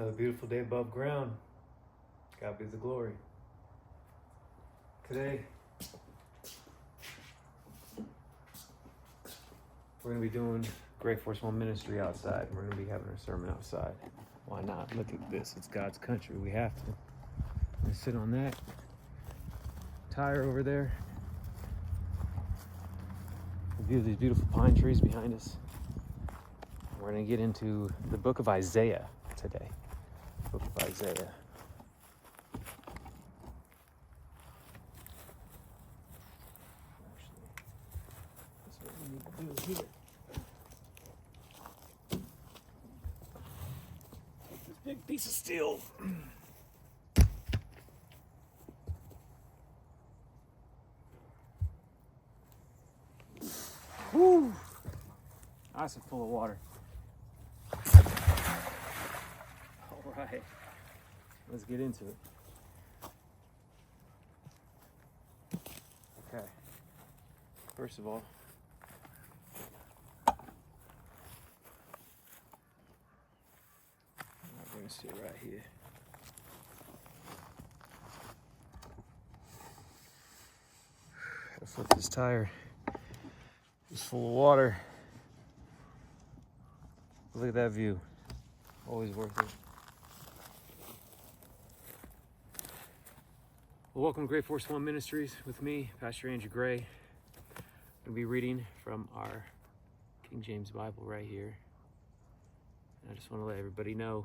Another beautiful day above ground. God be the glory. Today, we're going to be doing GrayForce1Ministry outside. We're going to be having our sermon outside. Why not? Look at this. It's God's country. We have to. I'm going to sit on that tire over there. View these beautiful pine trees behind us. We're going to get into the book of Isaiah today. Book of Isaiah. Actually, that's what we need to do here. Take this big piece of steel. Woo! Nice and full of water. All right, let's get into it. Okay, first of all, I'm going to sit right here. I'll flip this tire. It's full of water. Look at that view. Always worth it. Well, welcome to GrayForce1Ministries with me, Pastor Andrew Gray. I'm going to be reading from our King James Bible right here. And I just want to let everybody know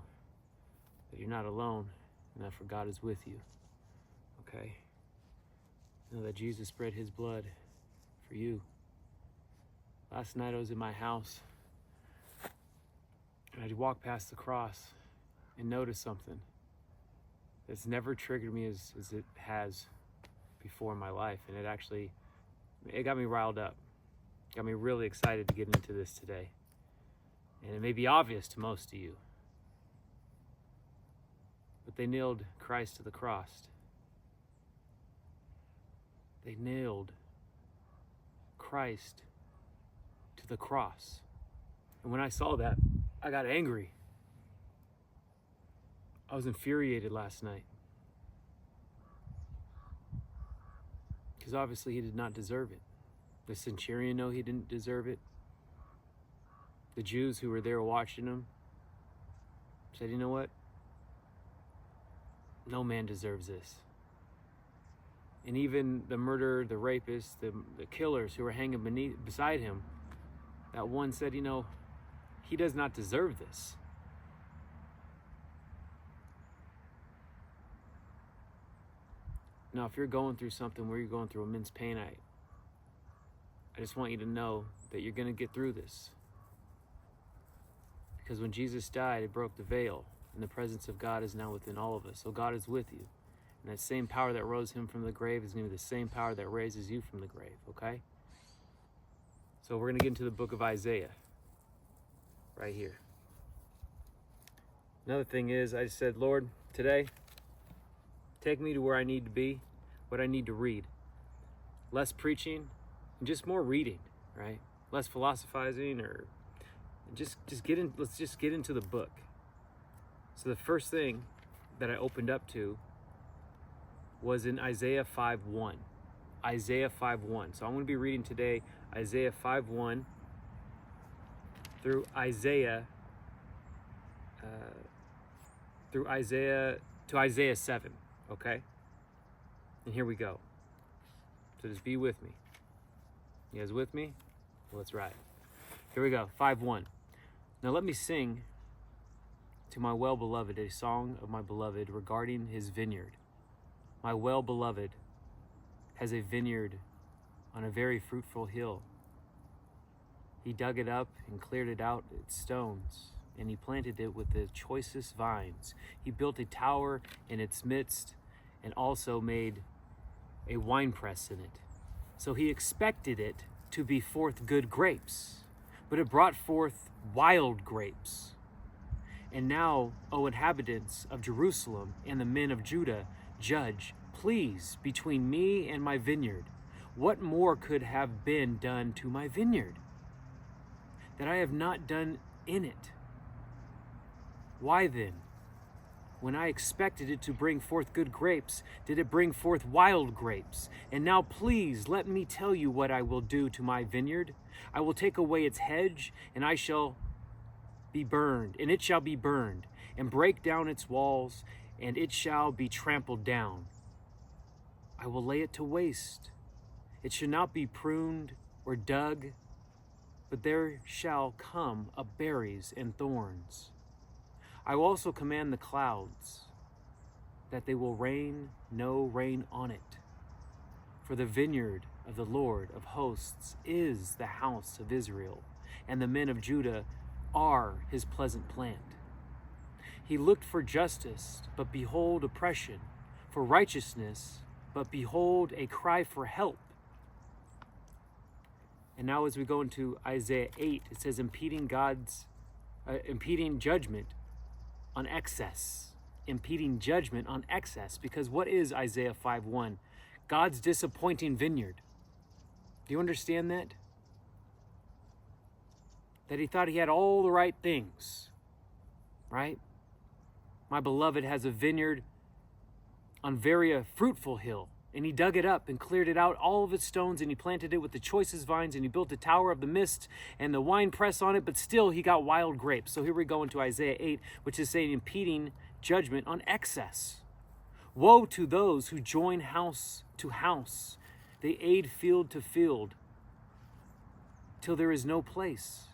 that you're not alone and that for God is with you. Okay? Know that Jesus spread his blood for you. Last night I was in my house and I walked past the cross and noticed something that's never triggered me as it has before in my life. And it got me riled up. Got me really excited to get into this today. And it may be obvious to most of you, but they nailed Christ to the cross. They nailed Christ to the cross. And when I saw that, I got angry. I was infuriated last night. Because obviously he did not deserve it. The centurion knew he didn't deserve it. The Jews who were there watching him said, you know what? No man deserves this. And even the murderer, the rapist, the killers who were hanging beside him, that one said, you know, he does not deserve this. Now, if you're going through something where you're going through immense pain, I just want you to know that you're going to get through this. Because when Jesus died, it broke the veil, and the presence of God is now within all of us. So God is with you. And that same power that rose him from the grave is going to be the same power that raises you from the grave, okay? So we're going to get into the book of Isaiah right here. Another thing is, I said, Lord, today, take me to where I need to be, what I need to read. Less preaching and just more reading, right? Less philosophizing let's just get into the book. So the first thing that I opened up to was in Isaiah 5:1. Isaiah 5:1. So I'm going to be reading today Isaiah 5:1 through Isaiah to Isaiah 7. Okay? And here we go. So just be with me. You guys with me? Well, let's ride. Here we go. 5:1. Now let me sing to my well-beloved a song of my beloved regarding his vineyard. My well-beloved has a vineyard on a very fruitful hill. He dug it up and cleared it out its stones, and he planted it with the choicest vines. He built a tower in its midst and also made a winepress in it. So he expected it to be forth good grapes, but it brought forth wild grapes. And now, O inhabitants of Jerusalem and the men of Judah, judge, please, between me and my vineyard. What more could have been done to my vineyard that I have not done in it? Why then When I expected it to bring forth good grapes, did it bring forth wild grapes? And now please let me tell you what I will do to my vineyard. I will take away its hedge, and it shall be burned, and break down its walls, and it shall be trampled down. I will lay it to waste. It shall not be pruned or dug, but there shall come up berries and thorns. I will also command the clouds, that they will rain no rain on it. For the vineyard of the Lord of hosts is the house of Israel, and the men of Judah are his pleasant plant. He looked for justice, but behold oppression, for righteousness, but behold a cry for help. And now as we go into Isaiah 8, it says impeding judgment on excess. Impeding judgment on excess. Because what is Isaiah 5:1? God's disappointing vineyard. Do you understand that? That he thought he had all the right things, right? My beloved has a vineyard on very fruitful hill, and he dug it up and cleared it out, all of its stones, and he planted it with the choicest vines, and he built a tower of the mist and the wine press on it, but still he got wild grapes. So here we go into Isaiah 8, which is saying impeding judgment on excess. Woe to those who join house to house. They aid field to field, till there is no place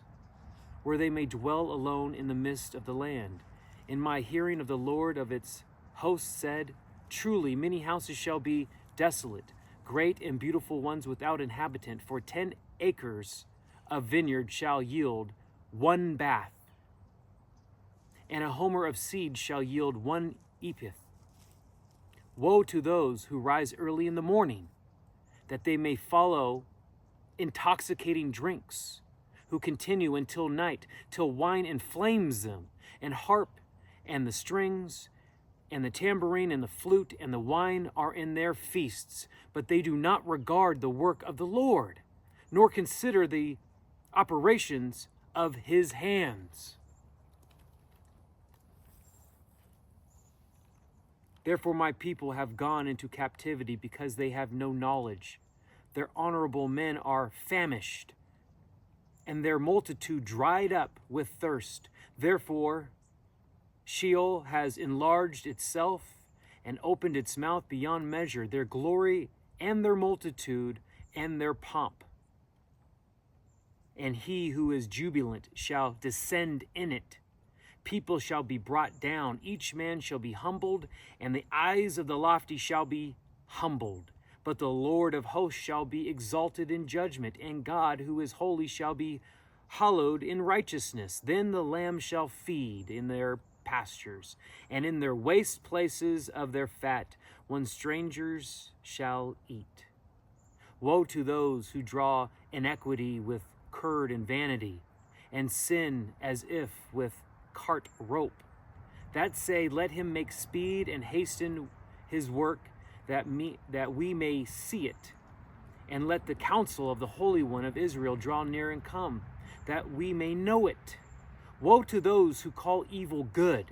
where they may dwell alone in the midst of the land. In my hearing of the Lord of its hosts said, truly many houses shall be desolate, great and beautiful ones without inhabitant, for 10 acres of vineyard shall yield 1 bath, and a homer of seed shall yield 1 ephah. Woe to those who rise early in the morning, that they may follow intoxicating drinks, who continue until night, till wine inflames them, and harp and the strings and the tambourine and the flute and the wine are in their feasts, but they do not regard the work of the Lord, nor consider the operations of his hands. Therefore my people have gone into captivity, because they have no knowledge. Their honorable men are famished, and their multitude dried up with thirst. Therefore Sheol has enlarged itself and opened its mouth beyond measure, their glory and their multitude and their pomp. And he who is jubilant shall descend in it. People shall be brought down, each man shall be humbled, and the eyes of the lofty shall be humbled. But the Lord of hosts shall be exalted in judgment, and God who is holy shall be hallowed in righteousness. Then the lambs shall feed in their pastures, and in their waste places of their fat, when strangers shall eat. Woe to those who draw iniquity with curd and vanity, and sin as if with cart rope, that say, let him make speed and hasten his work, that we may see it. And let the counsel of the Holy One of Israel draw near and come, that we may know it. Woe to those who call evil good,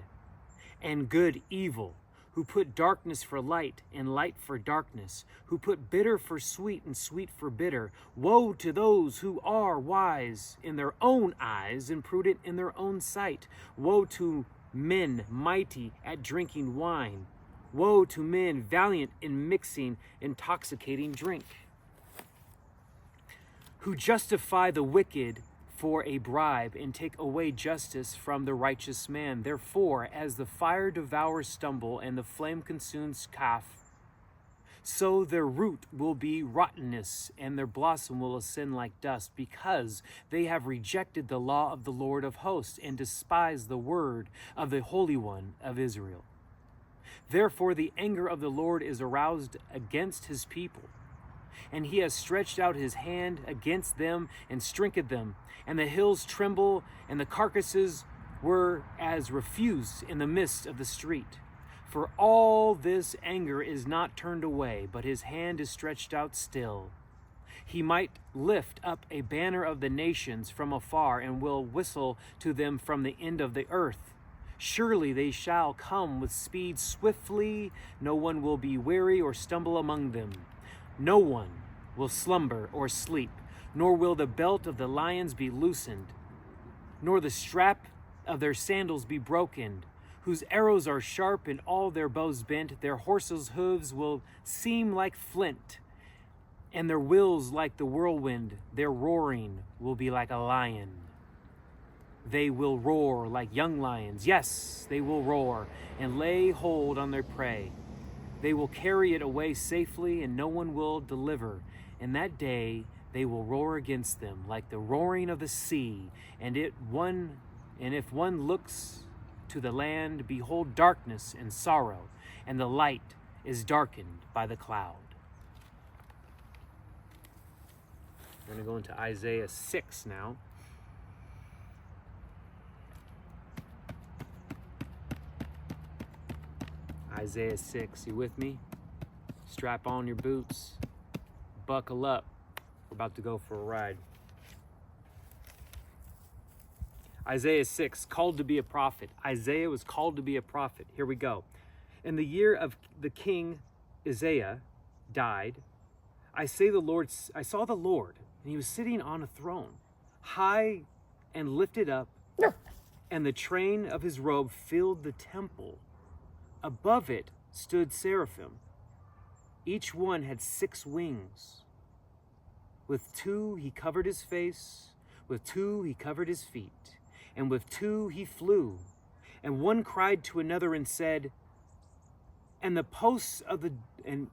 and good evil, who put darkness for light and light for darkness, who put bitter for sweet and sweet for bitter. Woe to those who are wise in their own eyes and prudent in their own sight. Woe to men mighty at drinking wine. Woe to men valiant in mixing intoxicating drink, who justify the wicked for a bribe and take away justice from the righteous man. Therefore, as the fire devours stubble and the flame consumes chaff, so their root will be rottenness, and their blossom will ascend like dust, because they have rejected the law of the Lord of hosts and despised the word of the Holy One of Israel. Therefore the anger of the Lord is aroused against his people, and he has stretched out his hand against them and strengthened them. And the hills tremble, and the carcasses were as refuse in the midst of the street. For all this anger is not turned away, but his hand is stretched out still. He might lift up a banner of the nations from afar, and will whistle to them from the end of the earth. Surely they shall come with speed swiftly. No one will be weary or stumble among them. No one will slumber or sleep, nor will the belt of the lions be loosened, nor the strap of their sandals be broken, whose arrows are sharp and all their bows bent. Their horses' hooves will seem like flint, and their wheels like the whirlwind. Their roaring will be like a lion. They will roar like young lions. Yes, they will roar and lay hold on their prey. They will carry it away safely, and no one will deliver. In that day they will roar against them like the roaring of the sea. And if one looks to the land, behold darkness and sorrow, and the light is darkened by the cloud. We're going to go into Isaiah 6 now. Isaiah 6, you with me? Strap on your boots, buckle up. We're about to go for a ride. Isaiah 6, called to be a prophet. Isaiah was called to be a prophet. Here we go. In the year of the king Uzziah died, I saw the Lord, and he was sitting on a throne, high and lifted up, and the train of his robe filled the temple. Above it stood seraphim. Each one had 6 wings. With 2 he covered his face, with 2 he covered his feet, and with 2 he flew. And one cried to another and said, and the posts of the and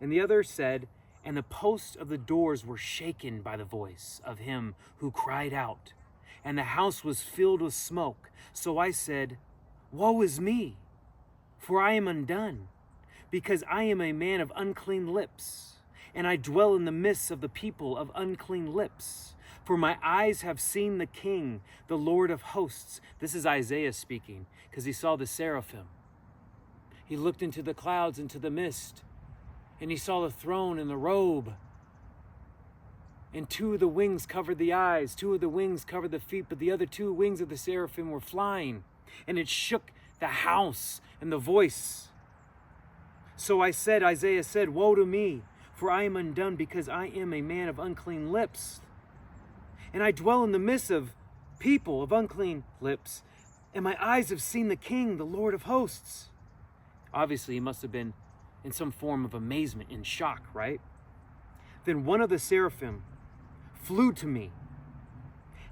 the other said, and the posts of the doors were shaken by the voice of him who cried out, and the house was filled with smoke. So I said, woe is me, for I am undone, because I am a man of unclean lips, and I dwell in the midst of the people of unclean lips. For my eyes have seen the King, the Lord of hosts. This is Isaiah speaking, because he saw the seraphim. He looked into the clouds, into the mist, and he saw the throne and the robe. And 2 of the wings covered the eyes, 2 of the wings covered the feet, but the other 2 wings of the seraphim were flying, and it shook the house and the voice. So I said, Isaiah said, woe to me, for I am undone, because I am a man of unclean lips, and I dwell in the midst of people of unclean lips, and my eyes have seen the King, the Lord of hosts. Obviously, he must have been in some form of amazement, in shock, right? Then one of the seraphim flew to me,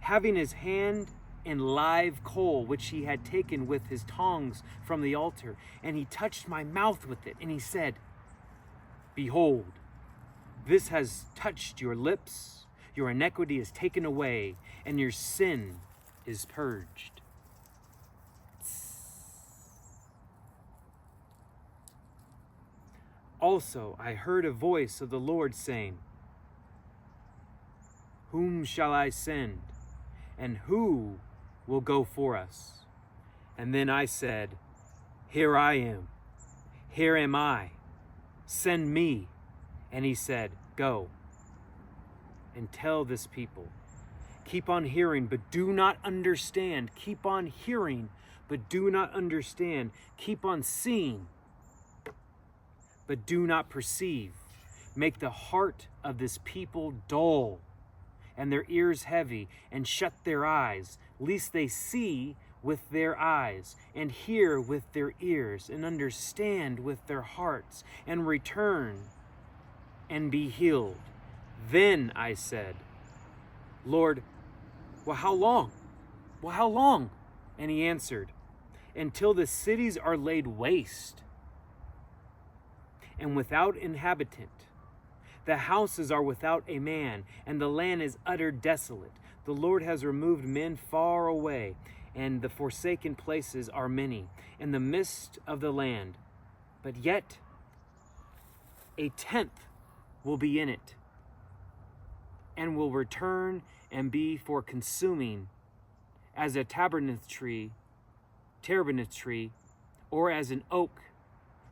having his hand in live coal, which he had taken with his tongs from the altar, and he touched my mouth with it, and he said, behold, this has touched your lips, your iniquity is taken away, and your sin is purged. Also I heard a voice of the Lord saying, whom shall I send, and who will go for us? And then I said, here I am, here am I, send me. And he said, go and tell this people, keep on hearing, but do not understand. Keep on hearing, but do not understand. Keep on seeing, but do not perceive. Make the heart of this people dull, and their ears heavy, and shut their eyes, lest they see with their eyes, and hear with their ears, and understand with their hearts, and return and be healed. Then I said, Lord, well, how long? Well, how long? And he answered, until the cities are laid waste and without inhabitant. The houses are without a man, and the land is utterly desolate. The Lord has removed men far away, and the forsaken places are many in the midst of the land. But yet 1/10 will be in it, and will return and be for consuming, as a terebinth tree, or as an oak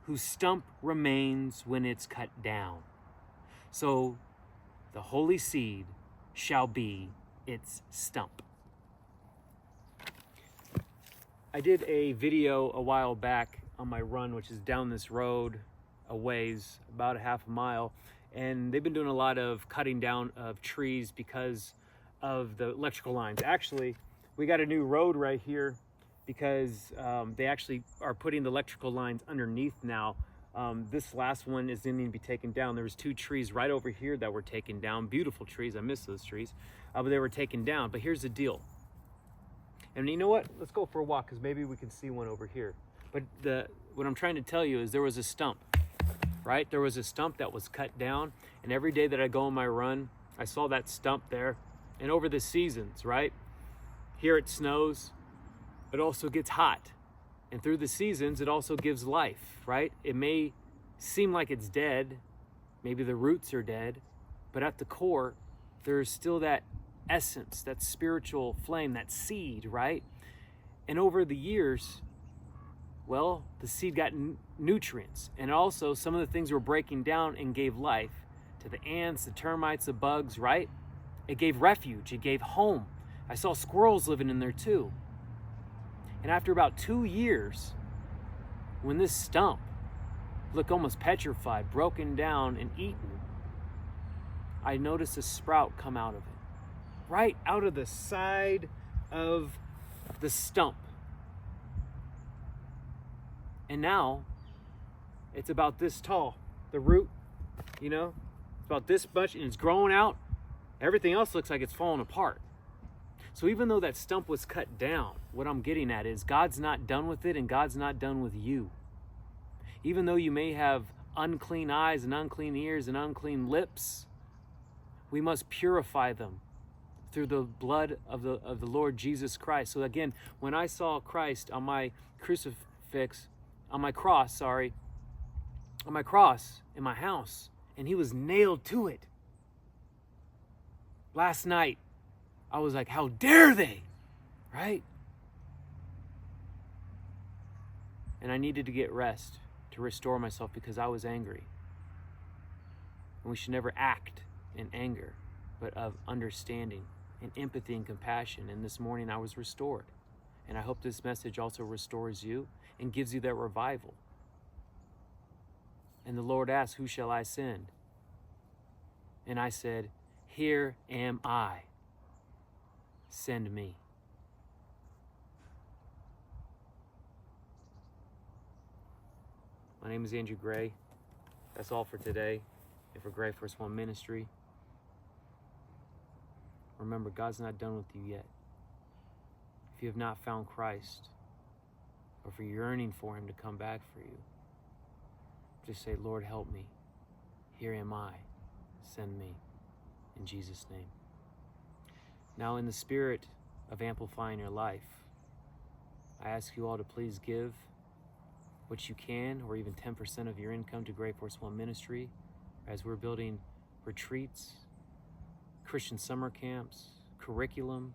whose stump remains when it's cut down. So the holy seed shall be its stump. I did a video a while back on my run, which is down this road a ways, about a half a mile. And they've been doing a lot of cutting down of trees because of the electrical lines. Actually, we got a new road right here because they actually are putting the electrical lines underneath now. This last one is going to be taken down. There was 2 trees right over here that were taken down. Beautiful trees. I miss those trees. But they were taken down. But here's the deal. And you know what? Let's go for a walk because maybe we can see one over here. But what I'm trying to tell you is there was a stump, right? There was a stump that was cut down. And every day that I go on my run, I saw that stump there. And over the seasons, right? Here it snows. It also gets hot. And through the seasons, it also gives life, right? It may seem like it's dead. Maybe the roots are dead. But at the core, there's still that essence, that spiritual flame, that seed, right? And over the years, well, the seed got nutrients. And also some of the things were breaking down and gave life to the ants, the termites, the bugs, right? It gave refuge. It gave home. I saw squirrels living in there too. And after about 2 years, when this stump looked almost petrified, broken down and eaten, I noticed a sprout come out of it. Right out of the side of the stump. And now, it's about this tall. The root, you know, it's about this much and it's growing out. Everything else looks like it's falling apart. So even though that stump was cut down, what I'm getting at is God's not done with it and God's not done with you. Even though you may have unclean eyes and unclean ears and unclean lips, we must purify them through the blood of the Lord Jesus Christ. So again, when I saw Christ on my cross in my house, and he was nailed to it. Last night, I was like, how dare they, right? And I needed to get rest to restore myself because I was angry. And we should never act in anger, but of understanding and empathy and compassion. And this morning I was restored. And I hope this message also restores you and gives you that revival. And the Lord asked, who shall I send? And I said, here am I. Send me. My name is Andrew Gray. That's all for today and for GrayForce1 Ministry. Remember, God's not done with you yet. If you have not found Christ, or if you're yearning for him to come back for you, just say, Lord, help me. Here am I. Send me. In Jesus' name. Now, in the spirit of amplifying your life, I ask you all to please give what you can, or even 10% of your income, to GrayForce1 Ministry, as we're building retreats, Christian summer camps, curriculum.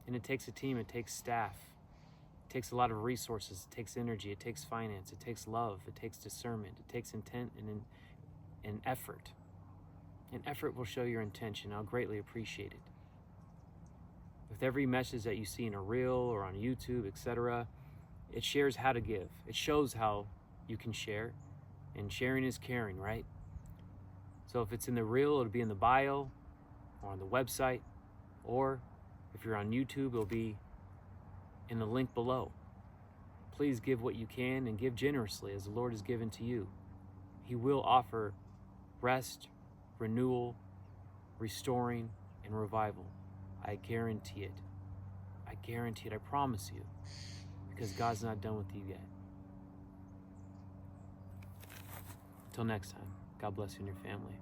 And it takes a team, it takes staff. It takes a lot of resources, it takes energy, it takes finance, it takes love, it takes discernment, it takes intent and effort. And effort will show your intention. I'll greatly appreciate it. With every message that you see in a reel or on YouTube, etc., it shares how to give. It shows how you can share. And sharing is caring, right? So if it's in the reel, it'll be in the bio or on the website. Or if you're on YouTube, it'll be in the link below. Please give what you can and give generously as the Lord has given to you. He will offer rest, renewal, restoring, and revival. I guarantee it. I guarantee it. I promise you. Because God's not done with you yet. Until next time, God bless you and your family.